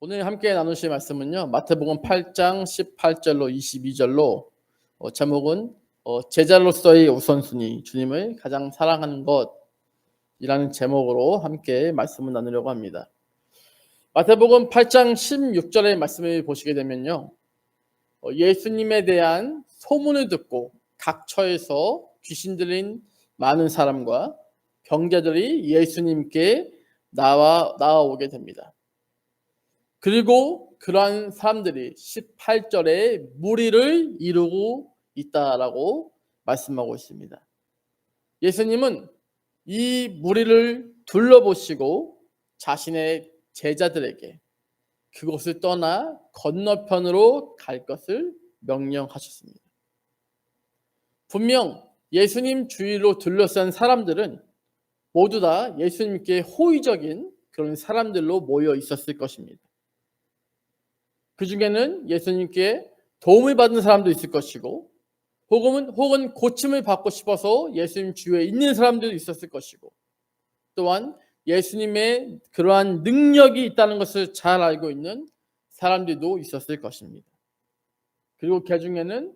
오늘 함께 나누실 말씀은요. 마태복음 8장 18절로 22절로 제목은 제자로서의 우선순위, 주님을 가장 사랑하는 것이라는 제목으로 함께 말씀을 나누려고 합니다. 마태복음 8장 16절의 말씀을 보시게 되면요. 예수님에 대한 소문을 듣고 각처에서 귀신 들린 많은 사람과 병자들이 예수님께 나와오게 됩니다. 그리고 그러한 사람들이 18절에 무리를 이루고 있다라고 말씀하고 있습니다. 예수님은 이 무리를 둘러보시고 자신의 제자들에게 그곳을 떠나 건너편으로 갈 것을 명령하셨습니다. 분명 예수님 주위로 둘러싼 사람들은 모두 다 예수님께 호의적인 그런 사람들로 모여 있었을 것입니다. 그 중에는 예수님께 도움을 받는 사람도 있을 것이고 혹은 고침을 받고 싶어서 예수님 주위에 있는 사람들도 있었을 것이고 또한 예수님의 그러한 능력이 있다는 것을 잘 알고 있는 사람들도 있었을 것입니다. 그리고 그 중에는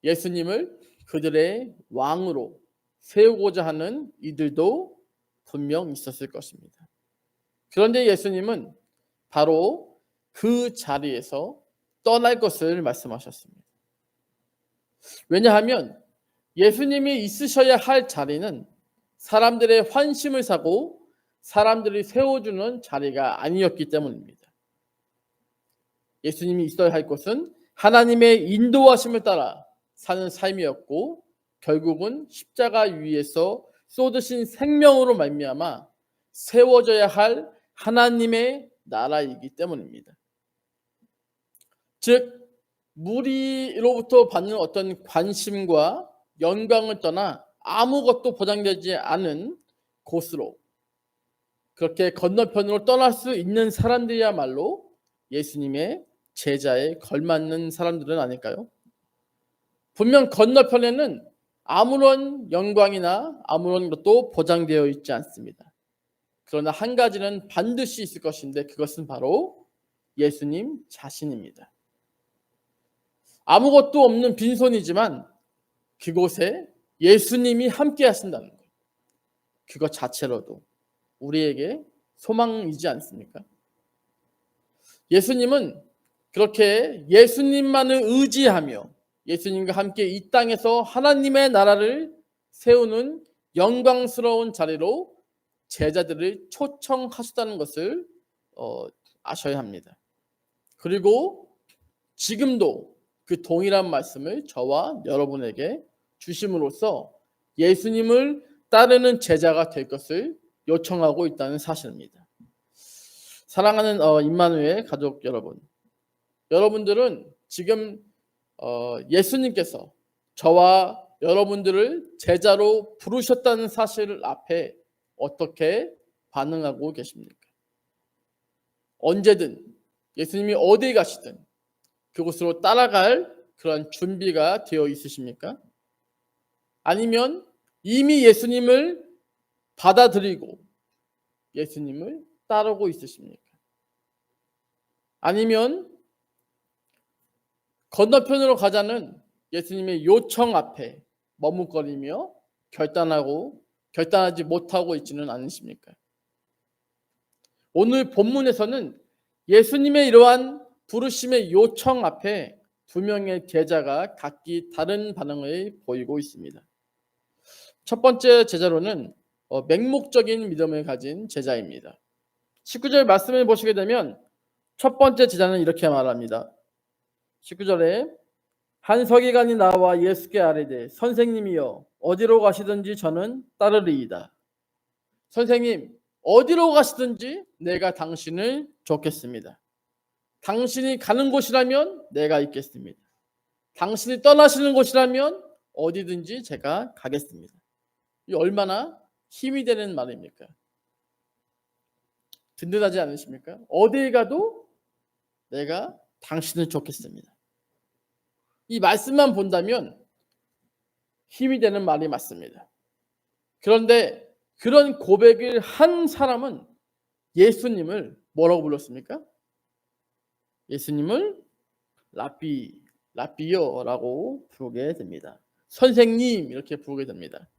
예수님을 그들의 왕으로 세우고자 하는 이들도 분명 있었을 것입니다. 그런데 예수님은 바로 그 자리에서 떠날 것을 말씀하셨습니다. 왜냐하면 예수님이 있으셔야 할 자리는 사람들의 환심을 사고 사람들이 세워주는 자리가 아니었기 때문입니다. 예수님이 있어야 할 곳은 하나님의 인도하심을 따라 사는 삶이었고 결국은 십자가 위에서 쏟으신 생명으로 말미암아 세워져야 할 하나님의 나라이기 때문입니다. 즉 무리로부터 받는 어떤 관심과 영광을 떠나 아무것도 보장되지 않은 곳으로 그렇게 건너편으로 떠날 수 있는 사람들이야말로 예수님의 제자에 걸맞는 사람들은 아닐까요? 분명 건너편에는 아무런 영광이나 아무런 것도 보장되어 있지 않습니다. 그러나 한 가지는 반드시 있을 것인데 그것은 바로 예수님 자신입니다. 아무것도 없는 빈손이지만 그곳에 예수님이 함께 하신다는 것. 그것 자체로도 우리에게 소망이지 않습니까? 예수님은 그렇게 예수님만을 의지하며 예수님과 함께 이 땅에서 하나님의 나라를 세우는 영광스러운 자리로 제자들을 초청하셨다는 것을 아셔야 합니다. 그리고 지금도 그 동일한 말씀을 저와 여러분에게 주심으로써 예수님을 따르는 제자가 될 것을 요청하고 있다는 사실입니다. 사랑하는 임마누엘 가족 여러분, 여러분들은 지금 예수님께서 저와 여러분들을 제자로 부르셨다는 사실 앞에 어떻게 반응하고 계십니까? 언제든 예수님이 어디에 가시든 그곳으로 따라갈 그런 준비가 되어 있으십니까? 아니면 이미 예수님을 받아들이고 예수님을 따르고 있으십니까? 아니면 건너편으로 가자는 예수님의 요청 앞에 머뭇거리며 결단하지 못하고 있지는 않으십니까? 오늘 본문에서는 예수님의 이러한 부르심의 요청 앞에 두 명의 제자가 각기 다른 반응을 보이고 있습니다. 첫 번째 제자로는 맹목적인 믿음을 가진 제자입니다. 19절 말씀을 보시게 되면 첫 번째 제자는 이렇게 말합니다. 19절에 한 서기관이 나와 예수께 아뢰되 선생님이여 어디로 가시든지 저는 따르리이다. 선생님 어디로 가시든지 내가 당신을 쫓겠습니다. 당신이 가는 곳이라면 내가 있겠습니다. 당신이 떠나시는 곳이라면 어디든지 제가 가겠습니다. 이 얼마나 힘이 되는 말입니까? 든든하지 않으십니까? 어디에 가도 내가 당신을 쫓겠습니다. 이 말씀만 본다면 힘이 되는 말이 맞습니다. 그런데 그런 고백을 한 사람은 예수님을 뭐라고 불렀습니까? 예수님을 라비요라고 부르게 됩니다. 선생님 이렇게 부르게 됩니다.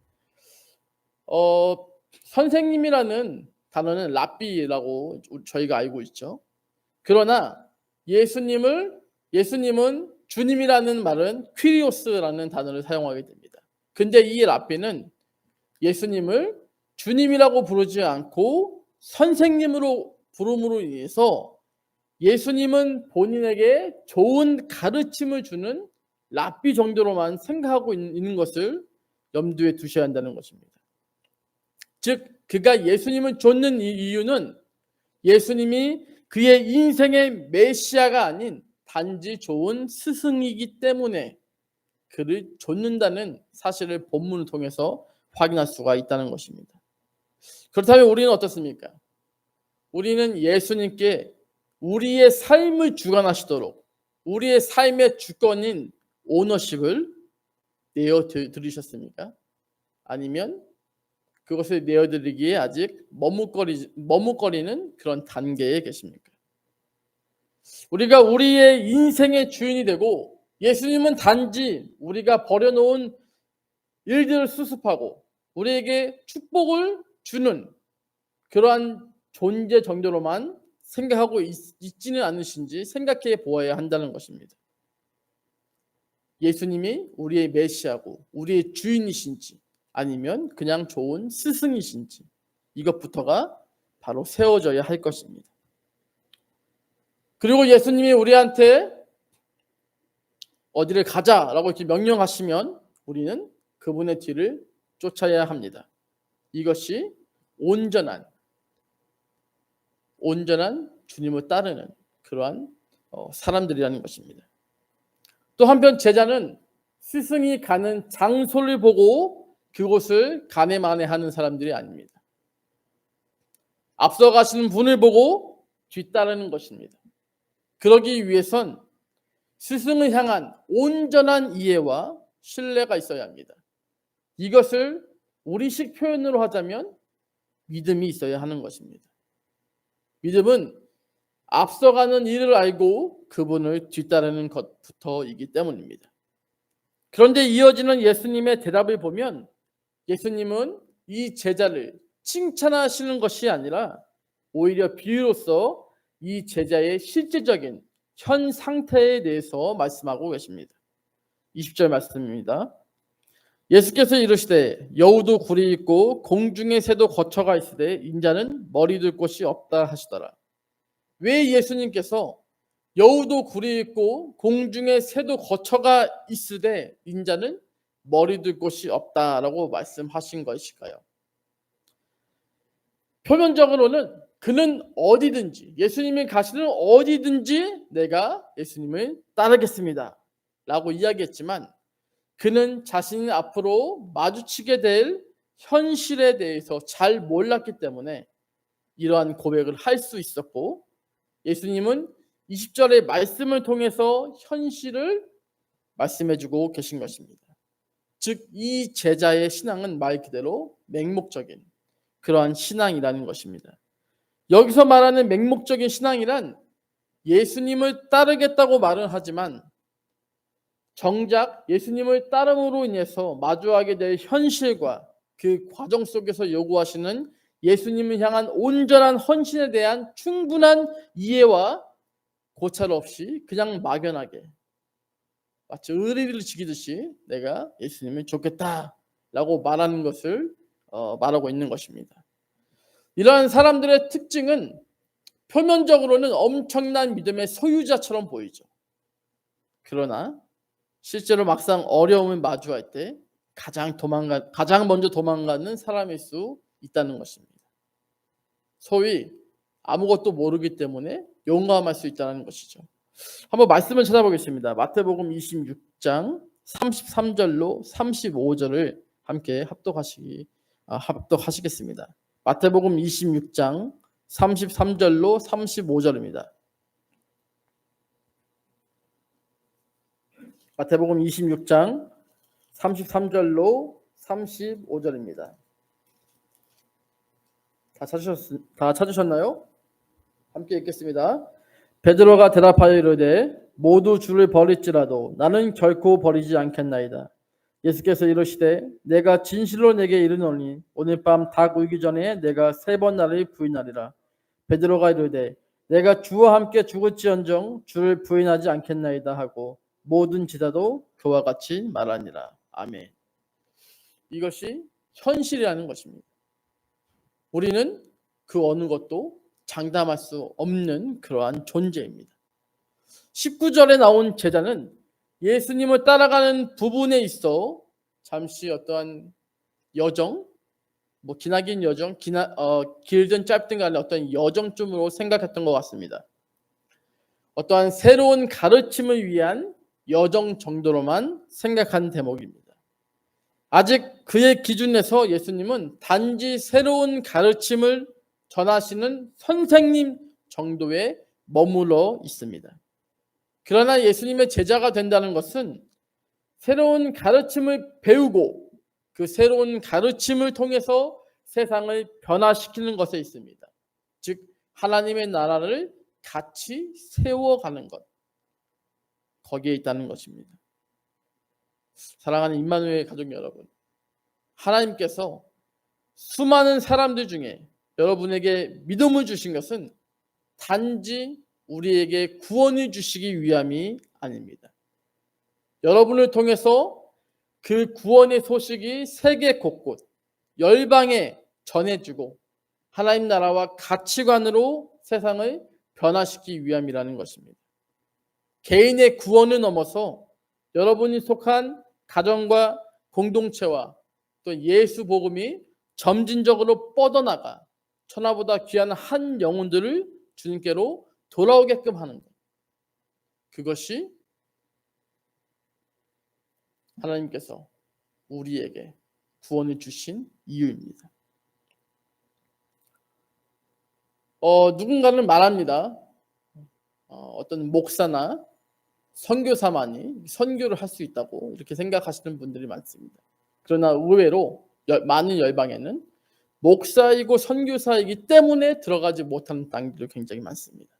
선생님이라는 단어는 랍비라고 저희가 알고 있죠. 그러나 예수님은 주님이라는 말은 퀴리오스라는 단어를 사용하게 됩니다. 근데 이 랍비는 예수님을 주님이라고 부르지 않고 선생님으로 부름으로 인해서 예수님은 본인에게 좋은 가르침을 주는 랍비 정도로만 생각하고 있는 것을 염두에 두셔야 한다는 것입니다. 즉 그가 예수님을 좇는 이유는 예수님이 그의 인생의 메시아가 아닌 단지 좋은 스승이기 때문에 그를 좇는다는 사실을 본문을 통해서 확인할 수가 있다는 것입니다. 그렇다면 우리는 어떻습니까? 우리는 예수님께 우리의 삶을 주관하시도록 우리의 삶의 주권인 오너십을 내어드리셨습니까? 아니면 그것을 내어드리기에 아직 머뭇거리는 그런 단계에 계십니까? 우리가 우리의 인생의 주인이 되고 예수님은 단지 우리가 버려놓은 일들을 수습하고 우리에게 축복을 주는 그러한 존재 정도로만 생각하고 있지는 않으신지 생각해 보아야 한다는 것입니다. 예수님이 우리의 메시아고 우리의 주인이신지 아니면 그냥 좋은 스승이신지 이것부터가 바로 세워져야 할 것입니다. 그리고 예수님이 우리한테 어디를 가자라고 이렇게 명령하시면 우리는 그분의 뒤를 쫓아야 합니다. 이것이 온전한 주님을 따르는 그러한 사람들이라는 것입니다. 또 한편 제자는 스승이 가는 장소를 보고 그곳을 가네마네하는 사람들이 아닙니다. 앞서 가시는 분을 보고 뒤따르는 것입니다. 그러기 위해선 스승을 향한 온전한 이해와 신뢰가 있어야 합니다. 이것을 우리식 표현으로 하자면 믿음이 있어야 하는 것입니다. 믿음은 앞서가는 일을 알고 그분을 뒤따르는 것부터이기 때문입니다. 그런데 이어지는 예수님의 대답을 보면 예수님은 이 제자를 칭찬하시는 것이 아니라 오히려 비유로서 이 제자의 실제적인 현 상태에 대해서 말씀하고 계십니다. 20절 말씀입니다. 예수께서 이르시되 여우도 굴이 있고 공중의 새도 거처가 있으되 인자는 머리 둘 곳이 없다 하시더라. 왜 예수님께서 여우도 굴이 있고 공중의 새도 거처가 있으되 인자는 머리 둘 곳이 없다라고 말씀하신 것일까요? 표면적으로는 그는 어디든지 예수님이 가시는 어디든지 내가 예수님을 따르겠습니다 라고 이야기했지만 그는 자신이 앞으로 마주치게 될 현실에 대해서 잘 몰랐기 때문에 이러한 고백을 할 수 있었고 예수님은 20절의 말씀을 통해서 현실을 말씀해주고 계신 것입니다. 즉 이 제자의 신앙은 말 그대로 맹목적인 그러한 신앙이라는 것입니다. 여기서 말하는 맹목적인 신앙이란 예수님을 따르겠다고 말은 하지만 정작 예수님을 따름으로 인해서 마주하게 될 현실과 그 과정 속에서 요구하시는 예수님을 향한 온전한 헌신에 대한 충분한 이해와 고찰 없이 그냥 막연하게 마치 의리를 지키듯이 내가 예수님을 좇겠다라고 말하는 것을 말하고 있는 것입니다. 이러한 사람들의 특징은 표면적으로는 엄청난 믿음의 소유자처럼 보이죠. 그러나 실제로 막상 어려움을 마주할 때 가장 먼저 도망가는 사람일 수 있다는 것입니다. 소위 아무것도 모르기 때문에 용감할 수 있다는 것이죠. 한번 말씀을 찾아보겠습니다. 마태복음 26장 33절로 35절을 함께 합독하시겠습니다. 마태복음 26장 33절로 35절입니다. 마태복음 26장 33절로 35절입니다. 다 찾으셨나요? 함께 읽겠습니다. 베드로가 대답하여 이르되 모두 주를 버릴지라도 나는 결코 버리지 않겠나이다. 예수께서 이르시되 내가 진실로 내게 이르노니 오늘 밤 닭 울기 전에 내가 3번 나를 부인하리라. 베드로가 이르되 내가 주와 함께 죽을지언정 주를 부인하지 않겠나이다 하고 모든 제자도 그와 같이 말하니라. 아멘. 이것이 현실이라는 것입니다. 우리는 그 어느 것도 장담할 수 없는 그러한 존재입니다. 19절에 나온 제자는 예수님을 따라가는 부분에 있어 잠시 어떠한 여정, 기나긴 여정, 길든 짧든 간에 어떤 여정쯤으로 생각했던 것 같습니다. 어떠한 새로운 가르침을 위한 여정 정도로만 생각한 대목입니다. 아직 그의 기준에서 예수님은 단지 새로운 가르침을 전하시는 선생님 정도에 머물러 있습니다. 그러나 예수님의 제자가 된다는 것은 새로운 가르침을 배우고 그 새로운 가르침을 통해서 세상을 변화시키는 것에 있습니다. 즉 하나님의 나라를 같이 세워가는 것, 거기에 있다는 것입니다. 사랑하는 임마누엘 가족 여러분, 하나님께서 수많은 사람들 중에 여러분에게 믿음을 주신 것은 단지 우리에게 구원을 주시기 위함이 아닙니다. 여러분을 통해서 그 구원의 소식이 세계 곳곳 열방에 전해주고 하나님 나라와 가치관으로 세상을 변화시키기 위함이라는 것입니다. 개인의 구원을 넘어서 여러분이 속한 가정과 공동체와 또 예수 복음이 점진적으로 뻗어나가 천하보다 귀한 한 영혼들을 주님께로 돌아오게끔 하는 것, 그것이 하나님께서 우리에게 구원을 주신 이유입니다. 누군가는 말합니다. 어떤 목사나 선교사만이 선교를 할 수 있다고 이렇게 생각하시는 분들이 많습니다. 그러나 의외로 많은 열방에는 목사이고 선교사이기 때문에 들어가지 못하는 땅들이 굉장히 많습니다.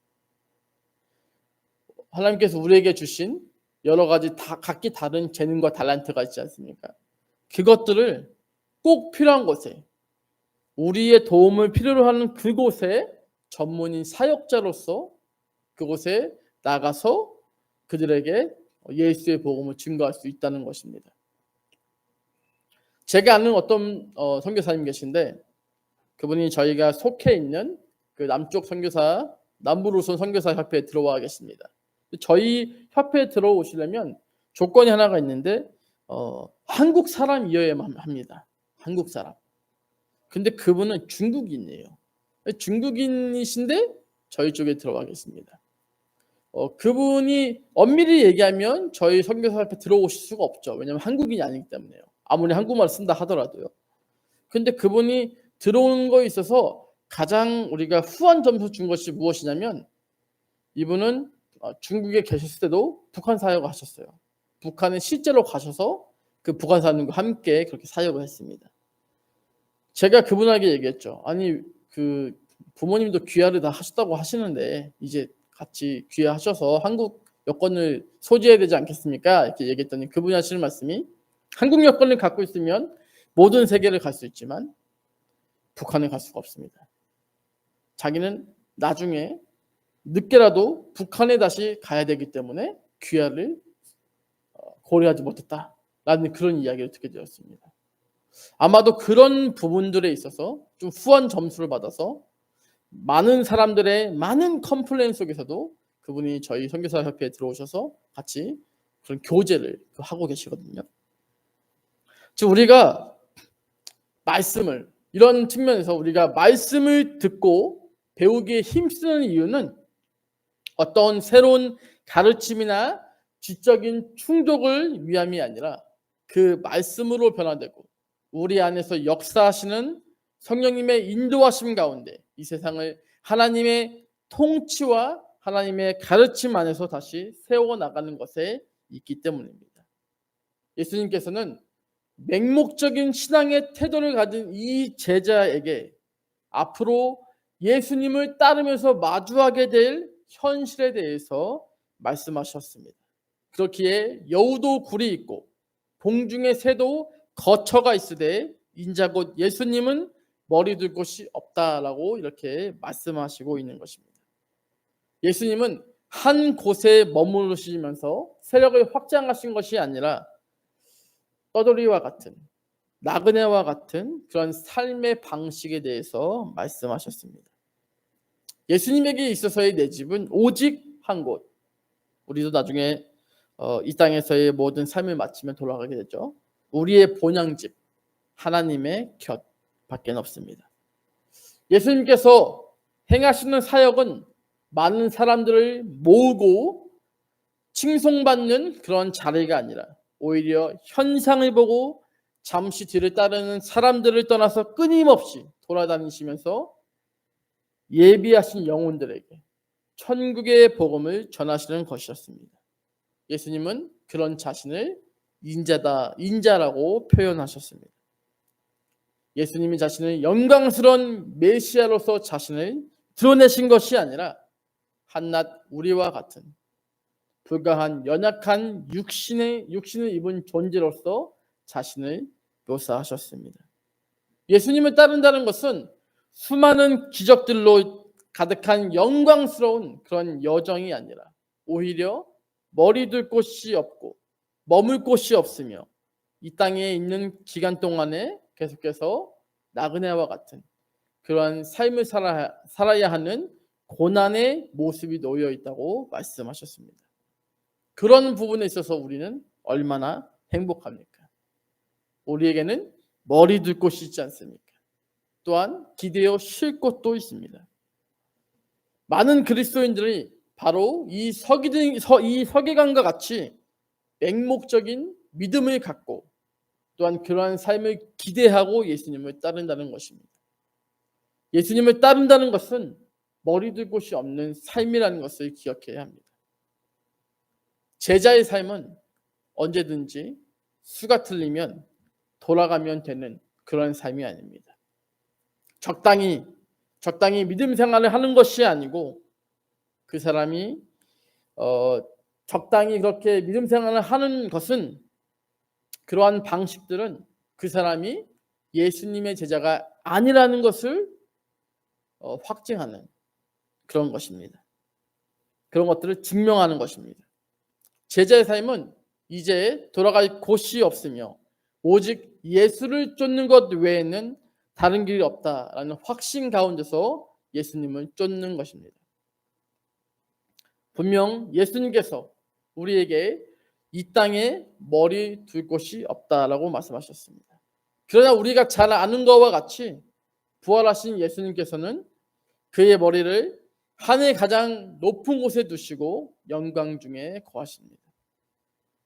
하나님께서 우리에게 주신 여러 가지 각기 다른 재능과 달란트가 있지 않습니까? 그것들을 꼭 필요한 곳에, 우리의 도움을 필요로 하는 그곳에 전문인 사역자로서 그곳에 나가서 그들에게 예수의 복음을 증거할 수 있다는 것입니다. 제가 아는 어떤 선교사님 계신데 그분이 저희가 속해 있는 그 남쪽 선교사 남부루선 선교사 협회에 들어와 계십니다. 저희 협회에 들어오시려면 조건이 하나가 있는데 한국 사람이어야만 합니다. 한국 사람. 근데 그분은 중국인이에요. 중국인이신데 저희 쪽에 들어와 계십니다. 그분이 엄밀히 얘기하면 저희 선교사 협회 들어오실 수가 없죠. 왜냐하면 한국인이 아니기 때문에요. 아무리 한국말을 쓴다 하더라도요. 근데 그분이 들어오는 거에 있어서 가장 우리가 후한 점수 준 것이 무엇이냐면 이분은 중국에 계셨을 때도 북한 사역을 하셨어요. 북한에 실제로 가셔서 그 북한 사람들과 함께 그렇게 사역을 했습니다. 제가 그분에게 얘기했죠. 아니 그 부모님도 귀화를 다 하셨다고 하시는데 이제 같이 귀화하셔서 한국 여권을 소지해야 되지 않겠습니까? 이렇게 얘기했더니 그분이 하시는 말씀이 한국 여권을 갖고 있으면 모든 세계를 갈 수 있지만 북한에 갈 수가 없습니다. 자기는 나중에 늦게라도 북한에 다시 가야 되기 때문에 귀화를 고려하지 못했다라는 그런 이야기를 듣게 되었습니다. 아마도 그런 부분들에 있어서 좀 후한 점수를 받아서 많은 사람들의 많은 컴플레인 속에서도 그분이 저희 선교사 협회에 들어오셔서 같이 그런 교제를 하고 계시거든요. 즉 우리가 말씀을 이런 측면에서 우리가 말씀을 듣고 배우기에 힘쓰는 이유는 어떤 새로운 가르침이나 지적인 충족을 위함이 아니라 그 말씀으로 변화되고 우리 안에서 역사하시는 성령님의 인도하심 가운데 이 세상을 하나님의 통치와 하나님의 가르침 안에서 다시 세워나가는 것에 있기 때문입니다. 예수님께서는 맹목적인 신앙의 태도를 가진 이 제자에게 앞으로 예수님을 따르면서 마주하게 될 현실에 대해서 말씀하셨습니다. 그렇기에 여우도 굴이 있고 공중의 새도 거처가 있으되 인자 곧 예수님은 머리 둘 곳이 없다라고 이렇게 말씀하시고 있는 것입니다. 예수님은 한 곳에 머무르시면서 세력을 확장하신 것이 아니라 떠돌이와 같은 나그네와 같은 그런 삶의 방식에 대해서 말씀하셨습니다. 예수님에게 있어서의 내 집은 오직 한 곳. 우리도 나중에 이 땅에서의 모든 삶을 마치면 돌아가게 되죠. 우리의 본향집 하나님의 곁밖에 없습니다. 예수님께서 행하시는 사역은 많은 사람들을 모으고 칭송받는 그런 자리가 아니라 오히려 현상을 보고 잠시 뒤를 따르는 사람들을 떠나서 끊임없이 돌아다니시면서 예비하신 영혼들에게 천국의 복음을 전하시는 것이었습니다. 예수님은 그런 자신을 인자라고 표현하셨습니다. 예수님이 자신을 영광스러운 메시아로서 자신을 드러내신 것이 아니라 한낱 우리와 같은 불과한 연약한 육신을 입은 존재로서 자신을 묘사하셨습니다. 예수님을 따른다는 것은 수많은 기적들로 가득한 영광스러운 그런 여정이 아니라 오히려 머리 둘 곳이 없고 머물 곳이 없으며 이 땅에 있는 기간 동안에 계속해서 나그네와 같은 그러한 삶을 살아야 하는 고난의 모습이 놓여 있다고 말씀하셨습니다. 그런 부분에 있어서 우리는 얼마나 행복합니까? 우리에게는 머리 둘 곳이 있지 않습니까? 또한 기대어 쉴 곳도 있습니다. 많은 그리스도인들이 바로 이 서기관과 같이 맹목적인 믿음을 갖고 또한 그러한 삶을 기대하고 예수님을 따른다는 것입니다. 예수님을 따른다는 것은 머리 둘 곳이 없는 삶이라는 것을 기억해야 합니다. 제자의 삶은 언제든지 수가 틀리면 돌아가면 되는 그런 삶이 아닙니다. 적당히 믿음 생활을 하는 것이 아니고 그 사람이 적당히 그렇게 믿음 생활을 하는 것은 그러한 방식들은 그 사람이 예수님의 제자가 아니라는 것을 확증하는 그런 것입니다. 그런 것들을 증명하는 것입니다. 제자의 삶은 이제 돌아갈 곳이 없으며 오직 예수를 쫓는 것 외에는 다른 길이 없다라는 확신 가운데서 예수님을 쫓는 것입니다. 분명 예수님께서 우리에게 이 땅에 머리 둘 곳이 없다라고 말씀하셨습니다. 그러나 우리가 잘 아는 것과 같이 부활하신 예수님께서는 그의 머리를 하늘 가장 높은 곳에 두시고 영광 중에 거하십니다.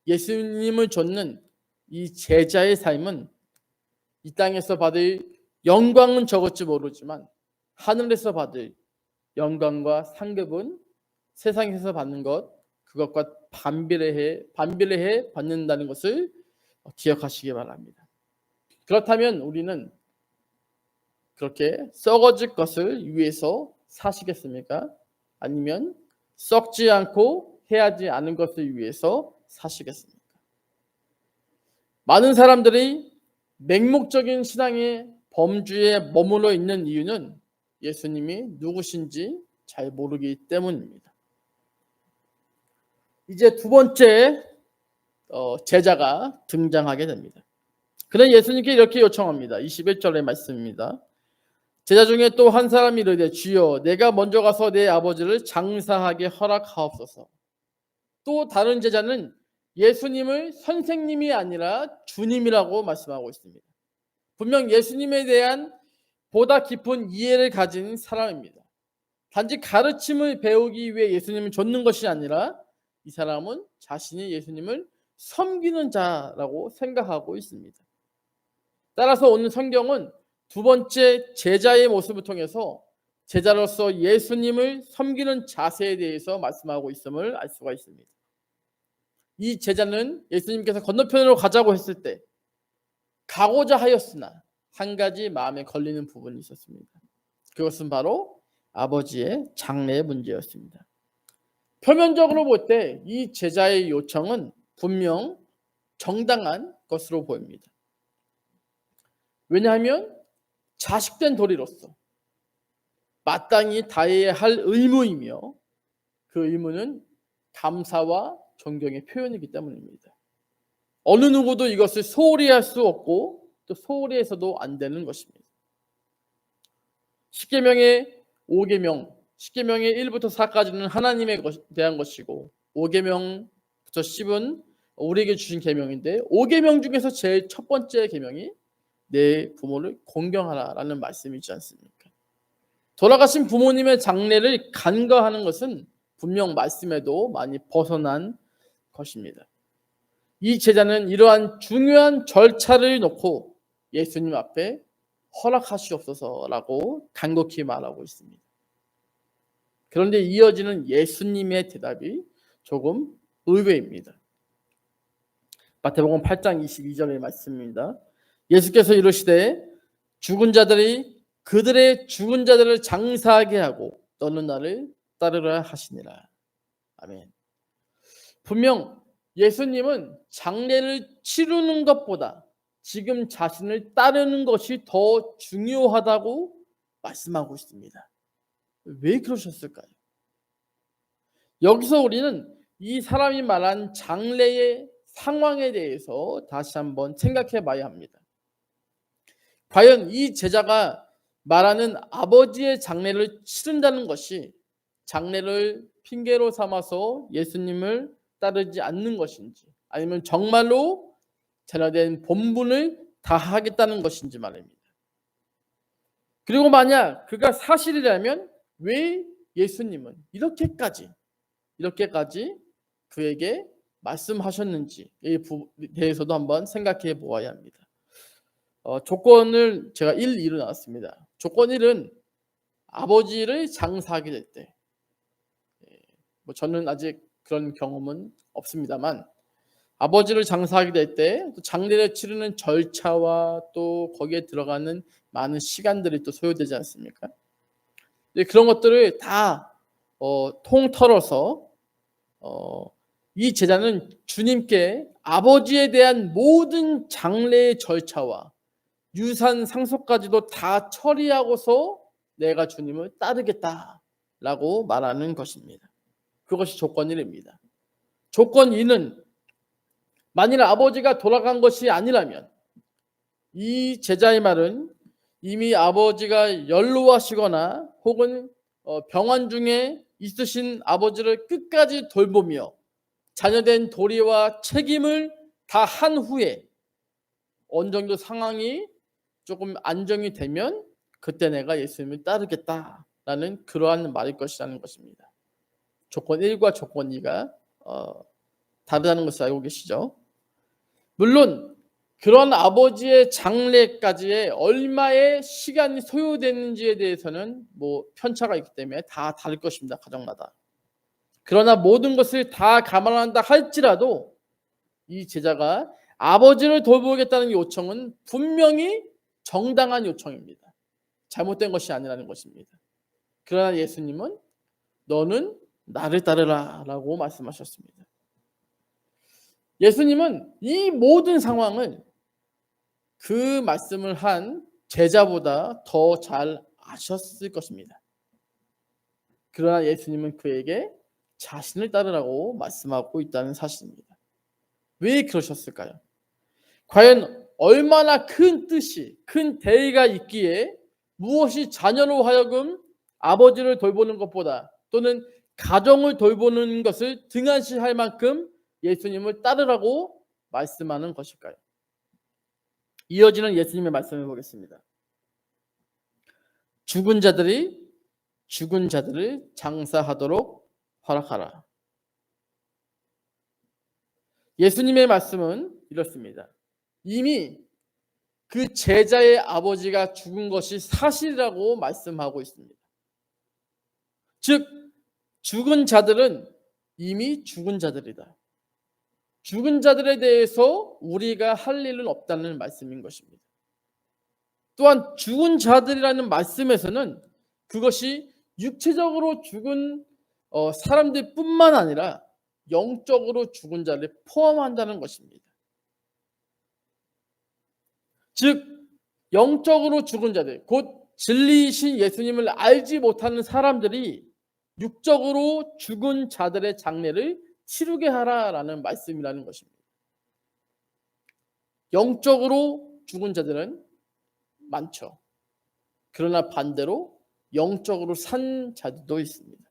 예수님을 좇는 이 제자의 삶은 이 땅에서 받을 영광은 적을지 모르지만 하늘에서 받을 영광과 상급은 세상에서 받는 그것과 반비례해 받는다는 것을 기억하시기 바랍니다. 그렇다면 우리는 그렇게 썩어질 것을 위해서 사시겠습니까? 아니면 썩지 않고 해하지 않은 것을 위해서 사시겠습니까? 많은 사람들이 맹목적인 신앙의 범주에 머물러 있는 이유는 예수님이 누구신지 잘 모르기 때문입니다. 이제 두 번째 제자가 등장하게 됩니다. 그는 예수님께 이렇게 요청합니다. 21절의 말씀입니다. 제자 중에 또 한 사람이 이르되 주여 내가 먼저 가서 내 아버지를 장사하게 허락하옵소서. 또 다른 제자는 예수님을 선생님이 아니라 주님이라고 말씀하고 있습니다. 분명 예수님에 대한 보다 깊은 이해를 가진 사람입니다. 단지 가르침을 배우기 위해 예수님을 좇는 것이 아니라 이 사람은 자신이 예수님을 섬기는 자라고 생각하고 있습니다. 따라서 오늘 성경은 두 번째 제자의 모습을 통해서 제자로서 예수님을 섬기는 자세에 대해서 말씀하고 있음을 알 수가 있습니다. 이 제자는 예수님께서 건너편으로 가자고 했을 때 가고자 하였으나 한 가지 마음에 걸리는 부분이 있었습니다. 그것은 바로 아버지의 장래의 문제였습니다. 표면적으로 볼 때 이 제자의 요청은 분명 정당한 것으로 보입니다. 왜냐하면 자식된 도리로서 마땅히 다해야 할 의무이며 그 의무는 감사와 존경의 표현이기 때문입니다. 어느 누구도 이것을 소홀히 할 수 없고 또 소홀히 해서도 안 되는 것입니다. 십계명의 5계명, 십계명의 1부터 4까지는 하나님에 대한 것이고 5계명부터 10은 우리에게 주신 계명인데 5계명 중에서 제일 첫 번째 계명이 내 부모를 공경하라라는 말씀이 있지 않습니까? 돌아가신 부모님의 장례를 간과하는 것은 분명 말씀에도 많이 벗어난 것입니다. 이 제자는 이러한 중요한 절차를 놓고 예수님 앞에 허락하시옵소서라고 간곡히 말하고 있습니다. 그런데 이어지는 예수님의 대답이 조금 의외입니다. 마태복음 8장 22절의 말씀입니다. 예수께서 이르시되 죽은 자들이 그들의 죽은 자들을 장사하게 하고 너는 나를 따르라 하시니라. 아멘. 분명 예수님은 장례를 치르는 것보다 지금 자신을 따르는 것이 더 중요하다고 말씀하고 있습니다. 왜 그러셨을까요? 여기서 우리는 이 사람이 말한 장례의 상황에 대해서 다시 한번 생각해 봐야 합니다. 과연 이 제자가 말하는 아버지의 장례를 치른다는 것이 장례를 핑계로 삼아서 예수님을 따르지 않는 것인지 아니면 정말로 자녀된 본분을 다하겠다는 것인지 말입니다. 그리고 만약 그가 사실이라면 왜 예수님은 이렇게까지 그에게 말씀하셨는지에 대해서도 한번 생각해 보아야 합니다. 조건을 제가 1, 2로 나눴습니다. 조건 1은 아버지를 장사하게 될 때, 저는 아직 그런 경험은 없습니다만 아버지를 장사하게 될 때 장례를 치르는 절차와 또 거기에 들어가는 많은 시간들이 또 소요되지 않습니까? 그런 것들을 다 통틀어서 이 제자는 주님께 아버지에 대한 모든 장례의 절차와 유산 상속까지도 다 처리하고서 내가 주님을 따르겠다라고 말하는 것입니다. 그것이 조건 1입니다. 조건 2는 만일 아버지가 돌아간 것이 아니라면 이 제자의 말은 이미 아버지가 연로하시거나 혹은 병환 중에 있으신 아버지를 끝까지 돌보며 자녀된 도리와 책임을 다 한 후에 어느 정도 상황이 조금 안정이 되면 그때 내가 예수님을 따르겠다라는 그러한 말일 것이라는 것입니다. 조건 1과 조건 2가 다르다는 것을 알고 계시죠? 물론 그런 아버지의 장례까지의 얼마의 시간이 소요되는지에 대해서는 편차가 있기 때문에 다 다를 것입니다. 가정마다. 그러나 모든 것을 다 감안한다 할지라도 이 제자가 아버지를 돌보겠다는 요청은 분명히 정당한 요청입니다. 잘못된 것이 아니라는 것입니다. 그러나 예수님은 너는 나를 따르라 라고 말씀하셨습니다. 예수님은 이 모든 상황을 그 말씀을 한 제자보다 더 잘 아셨을 것입니다. 그러나 예수님은 그에게 자신을 따르라고 말씀하고 있다는 사실입니다. 왜 그러셨을까요? 과연 얼마나 큰 뜻이, 큰 대의가 있기에 무엇이 자녀로 하여금 아버지를 돌보는 것보다 또는 가정을 돌보는 것을 등한시할 만큼 예수님을 따르라고 말씀하는 것일까요? 이어지는 예수님의 말씀을 보겠습니다. 죽은 자들을 장사하도록 허락하라. 예수님의 말씀은 이렇습니다. 이미 그 제자의 아버지가 죽은 것이 사실이라고 말씀하고 있습니다. 즉 죽은 자들은 이미 죽은 자들이다. 죽은 자들에 대해서 우리가 할 일은 없다는 말씀인 것입니다. 또한 죽은 자들이라는 말씀에서는 그것이 육체적으로 죽은 사람들뿐만 아니라 영적으로 죽은 자를 포함한다는 것입니다. 즉 영적으로 죽은 자들, 곧 진리이신 예수님을 알지 못하는 사람들이 육적으로 죽은 자들의 장례를 치르게 하라라는 말씀이라는 것입니다. 영적으로 죽은 자들은 많죠. 그러나 반대로 영적으로 산 자들도 있습니다.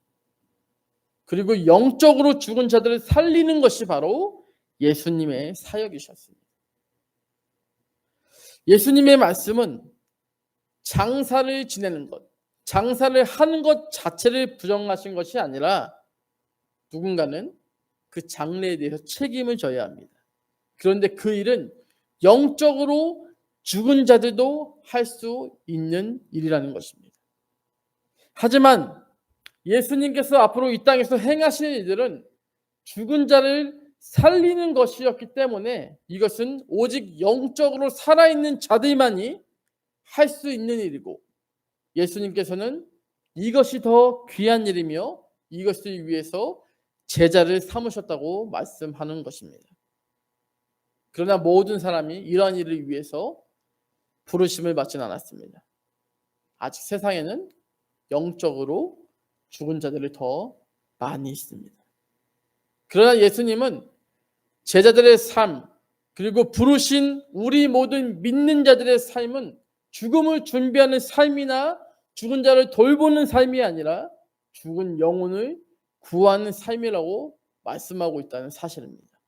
그리고 영적으로 죽은 자들을 살리는 것이 바로 예수님의 사역이셨습니다. 예수님의 말씀은 장사를 지내는 것, 장사를 하는 것 자체를 부정하신 것이 아니라 누군가는 그 장래에 대해서 책임을 져야 합니다. 그런데 그 일은 영적으로 죽은 자들도 할 수 있는 일이라는 것입니다. 하지만 예수님께서 앞으로 이 땅에서 행하실 일들은 죽은 자를 살리는 것이었기 때문에 이것은 오직 영적으로 살아있는 자들만이 할 수 있는 일이고, 예수님께서는 이것이 더 귀한 일이며 이것을 위해서 제자를 삼으셨다고 말씀하는 것입니다. 그러나 모든 사람이 이러한 일을 위해서 부르심을 받지는 않았습니다. 아직 세상에는 영적으로 죽은 자들이 더 많이 있습니다. 그러나 예수님은 제자들의 삶, 그리고 부르신 우리 모든 믿는 자들의 삶은 죽음을 준비하는 삶이나 죽은 자를 돌보는 삶이 아니라 죽은 영혼을 구하는 삶이라고 말씀하고 있다는 사실입니다.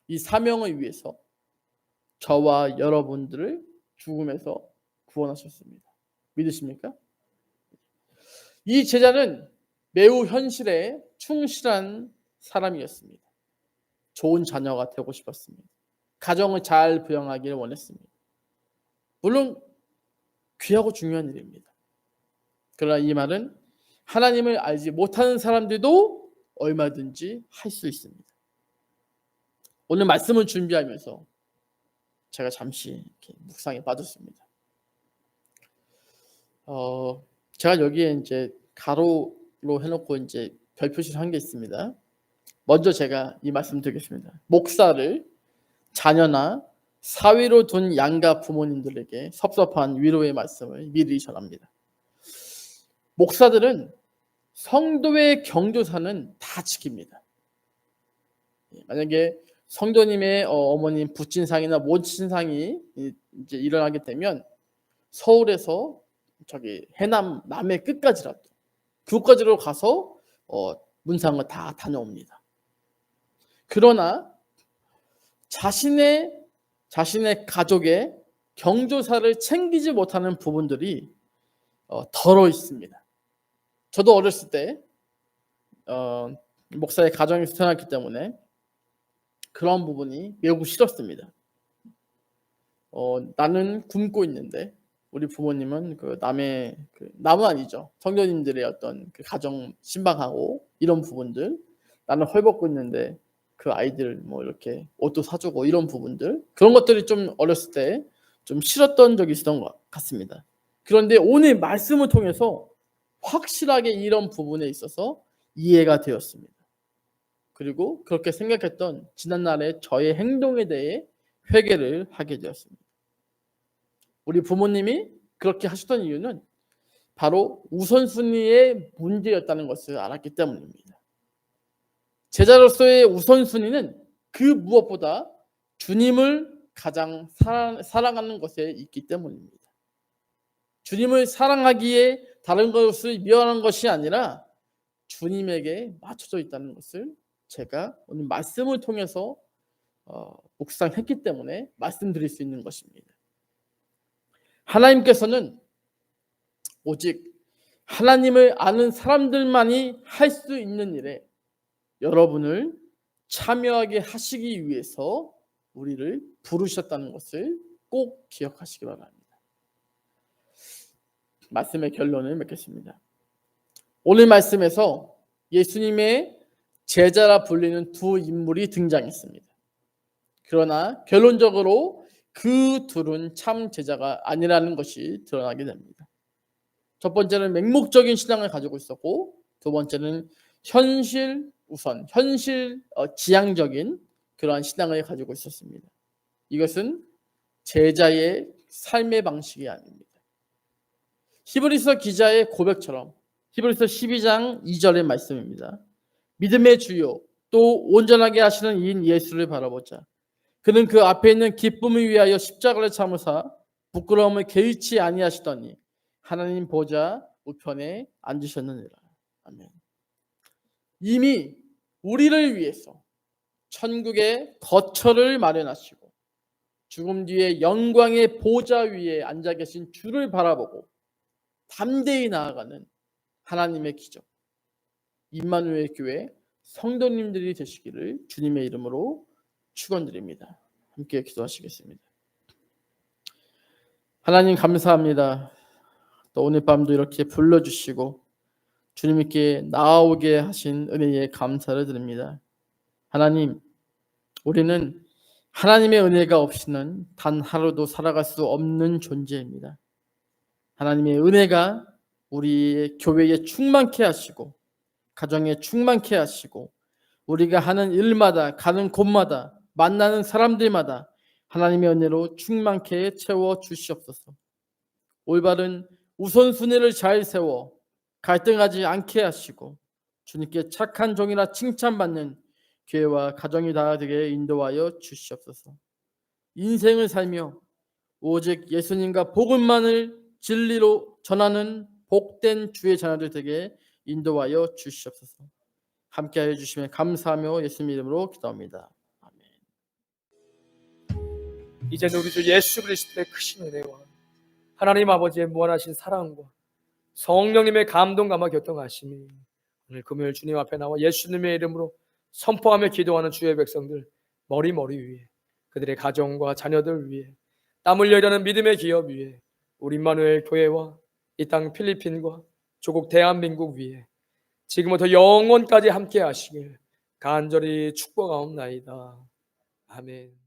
이 사명을 위해서 저와 여러분들을 죽음에서 구원하셨습니다. 믿으십니까? 이 제자는 매우 현실에 충실한 사람이었습니다. 좋은 자녀가 되고 싶었습니다. 가정을 잘 부양하기를 원했습니다. 물론 귀하고 중요한 일입니다. 그러나 이 말은 하나님을 알지 못하는 사람들도 얼마든지 할 수 있습니다. 오늘 말씀을 준비하면서 제가 잠시 이렇게 묵상에 빠졌습니다. 제가 여기에 이제 가로로 해놓고 이제 별 표시를 한 게 있습니다. 먼저 제가 이 말씀 드리겠습니다. 목사를 자녀나 사위로 둔 양가 부모님들에게 섭섭한 위로의 말씀을 미리 전합니다. 목사들은 성도의 경조사는 다 지킵니다. 만약에 성도님의 어머님 부친상이나 모친상이 이제 일어나게 되면 서울에서 저기 해남 남해 끝까지라도 그곳까지로 가서 문상을 다 다녀옵니다. 그러나 자신의 가족의 경조사를 챙기지 못하는 부분들이 덜어 있습니다. 저도 어렸을 때 목사의 가정에서 태어났기 때문에 그런 부분이 매우 싫었습니다. 나는 굶고 있는데 우리 부모님은 그 남의 남은 아니죠. 성도님들의 어떤 그 가정 신방하고 이런 부분들, 나는 헐벗고 있는데 그 아이들 뭐 이렇게 옷도 사주고 이런 부분들, 그런 것들이 좀 어렸을 때 좀 싫었던 적이 있었던 것 같습니다. 그런데 오늘 말씀을 통해서 확실하게 이런 부분에 있어서 이해가 되었습니다. 그리고 그렇게 생각했던 지난날의 저의 행동에 대해 회개를 하게 되었습니다. 우리 부모님이 그렇게 하셨던 이유는 바로 우선순위의 문제였다는 것을 알았기 때문입니다. 제자로서의 우선순위는 그 무엇보다 주님을 가장 사랑하는 것에 있기 때문입니다. 주님을 사랑하기에 다른 것을 미워하는 것이 아니라 주님에게 맞춰져 있다는 것을 제가 오늘 말씀을 통해서 묵상했기 때문에 말씀드릴 수 있는 것입니다. 하나님께서는 오직 하나님을 아는 사람들만이 할 수 있는 일에 여러분을 참여하게 하시기 위해서 우리를 부르셨다는 것을 꼭 기억하시기 바랍니다. 말씀의 결론을 맺겠습니다. 오늘 말씀에서 예수님의 제자라 불리는 두 인물이 등장했습니다. 그러나 결론적으로 그 둘은 참 제자가 아니라는 것이 드러나게 됩니다. 첫 번째는 맹목적인 신앙을 가지고 있었고, 두 번째는 현실 우선, 지향적인 그러한 신앙을 가지고 있었습니다. 이것은 제자의 삶의 방식이 아닙니다. 히브리서 기자의 고백처럼 히브리서 12장 2절의 말씀입니다. 믿음의 주요 또 온전하게 하시는 이인 예수를 바라보자. 그는 그 앞에 있는 기쁨을 위하여 십자가를 참으사 부끄러움을 개의치 아니하시더니 하나님 보좌 우편에 앉으셨느니라. 아멘. 이미 우리를 위해서 천국의 거처를 마련하시고 죽음 뒤에 영광의 보좌 위에 앉아 계신 주를 바라보고 담대히 나아가는 하나님의 기적, 임마누엘 교회 성도님들이 되시기를 주님의 이름으로 축원드립니다. 함께 기도하시겠습니다. 하나님 감사합니다. 또 오늘 밤도 이렇게 불러주시고 주님께 나아오게 하신 은혜에 감사를 드립니다. 하나님, 우리는 하나님의 은혜가 없이는 단 하루도 살아갈 수 없는 존재입니다. 하나님의 은혜가 우리의 교회에 충만케 하시고 가정에 충만케 하시고 우리가 하는 일마다 가는 곳마다 만나는 사람들마다 하나님의 은혜로 충만케 채워 주시옵소서. 올바른 우선순위를 잘 세워 갈등하지 않게 하시고 주님께 착한 종이라 칭찬받는 교회와 가정이 다 되게 인도하여 주시옵소서. 인생을 살며 오직 예수님과 복음만을 진리로 전하는 복된 주의 자녀들 되게 인도하여 주시옵소서. 함께하여 주시면 감사하며 예수님 이름으로 기도합니다. 아멘. 이제는 우리 주 예수 그리스도의 크신 은혜와 하나님 아버지의 무한하신 사랑과 성령님의 감동감화 교통하심이 오늘 금요일 주님 앞에 나와 예수님의 이름으로 선포하며 기도하는 주의 백성들 머리 위에, 그들의 가정과 자녀들 위에, 땀 흘려 일하는 믿음의 기업 위에, 우리 임마누엘 교회와 이 땅 필리핀과 조국 대한민국 위에 지금부터 영원까지 함께 하시길 간절히 축복하옵나이다. 아멘.